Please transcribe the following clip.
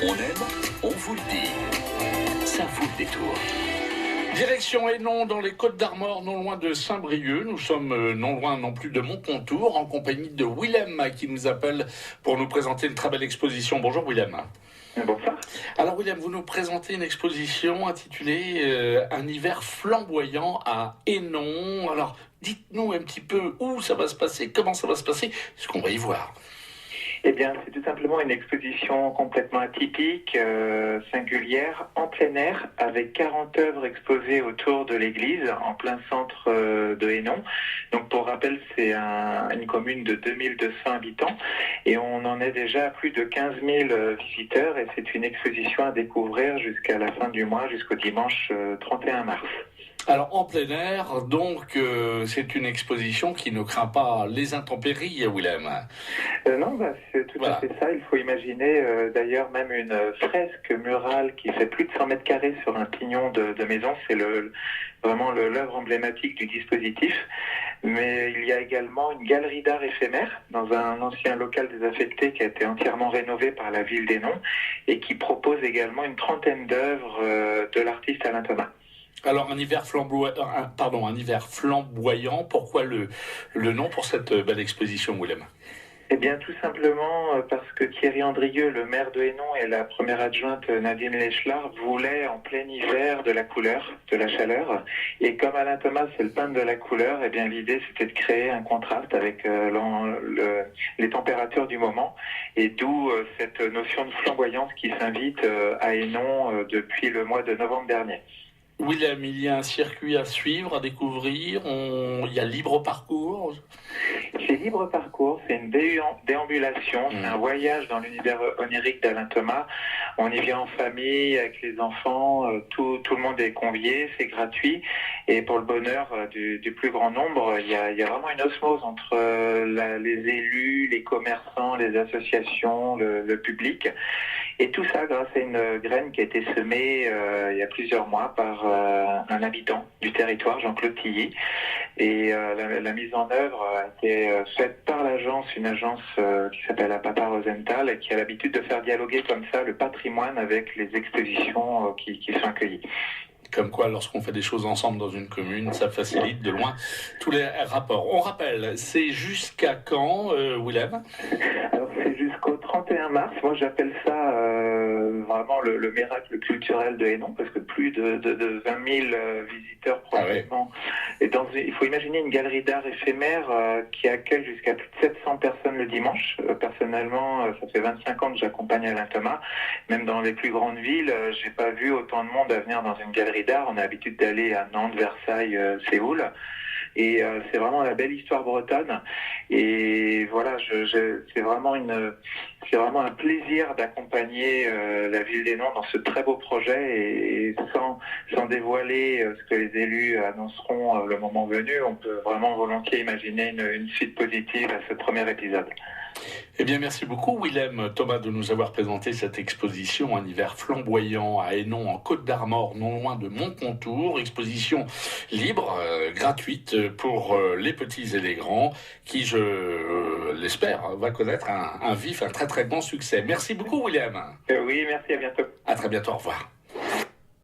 On aime, on vous le dit. Ça vaut le détour. Direction Hénon, dans les Côtes-d'Armor, non loin de Saint-Brieuc. Nous sommes non loin non plus de Montcontour, en compagnie de Willem qui nous appelle pour nous présenter une très belle exposition. Bonjour Willem. Bonsoir. Alors Willem, vous nous présentez une exposition intitulée Un hiver flamboyant à Hénon. Alors dites-nous un petit peu où ça va se passer, comment ça va se passer, ce qu'on va y voir. Eh bien, c'est tout simplement une exposition complètement atypique, singulière, en plein air, avec 40 œuvres exposées autour de l'église, en plein centre de Hénon. Donc, pour rappel, c'est une commune de 2200 habitants et on en est déjà à plus de 15 000 visiteurs et c'est une exposition à découvrir jusqu'à la fin du mois, jusqu'au dimanche 31 mars. Alors, en plein air, donc, c'est une exposition qui ne craint pas les intempéries, Willem. Non, c'est tout à fait ça. Il faut imaginer d'ailleurs même une fresque murale qui fait plus de 100 mètres carrés sur un pignon de maison. C'est vraiment l'œuvre emblématique du dispositif. Mais il y a également une galerie d'art éphémère dans un ancien local désaffecté qui a été entièrement rénové par la ville d'Hénon et qui propose également une trentaine d'œuvres de l'artiste Alain Thomas. Alors, un hiver flamboyant, pourquoi le nom pour cette belle exposition, Willem ? Eh bien, tout simplement parce que Thierry Andrieux, le maire de Hénon, et la première adjointe Nadine Léchelard voulaient en plein hiver de la couleur, de la chaleur. Et comme Alain Thomas, c'est le peintre de la couleur, eh bien, l'idée, c'était de créer un contraste avec les températures du moment. Et d'où cette notion de flamboyance qui s'invite à Hénon depuis le mois de novembre dernier. Willem, il y a un circuit à suivre, à découvrir, il y a libre parcours. C'est libre parcours, c'est une déambulation, c'est un voyage dans l'univers onirique d'Alain Thomas. On y vient en famille, avec les enfants, tout le monde est convié, c'est gratuit. Et pour le bonheur du plus grand nombre, il y a vraiment une osmose entre les élus, les commerçants, les associations, le public. Et tout ça grâce à une graine qui a été semée il y a plusieurs mois par un habitant du territoire, Jean-Claude Tilly. Et la mise en œuvre a été faite par une agence qui s'appelle Papa Rosenthal, et qui a l'habitude de faire dialoguer comme ça le patrimoine avec les expositions qui sont accueillies. Comme quoi, lorsqu'on fait des choses ensemble dans une commune, ça facilite de loin tous les rapports. On rappelle, c'est jusqu'à quand, Willem ? Alors, c'est jusqu'au 31 mars. Moi, j'appelle ça vraiment le miracle culturel de Hénon, parce que plus de 20 000 visiteurs prochainement. Et il faut imaginer une galerie d'art éphémère qui accueille jusqu'à plus de 700 personnes le dimanche. Personnellement, ça fait 25 ans que j'accompagne Alain Thomas. Même dans les plus grandes villes, j'ai pas vu autant de monde à venir dans une galerie d'art. On a l'habitude d'aller à Nantes, Versailles, Séoul. Et c'est vraiment la belle histoire bretonne. Et voilà, c'est vraiment un plaisir d'accompagner la ville d'Hénon dans ce très beau projet. Et sans dévoiler ce que les élus annonceront le moment venu, on peut vraiment volontiers imaginer une suite positive à ce premier épisode. Eh bien, merci beaucoup, Willem Thomas, de nous avoir présenté cette exposition Un hiver flamboyant à Hénon, en Côtes-d'Armor, non loin de Montcontour. Exposition libre, gratuite pour les petits et les grands, qui, je l'espère, va connaître un très très bon succès. Merci beaucoup, Willem. Oui, merci, à bientôt. À très bientôt, au revoir.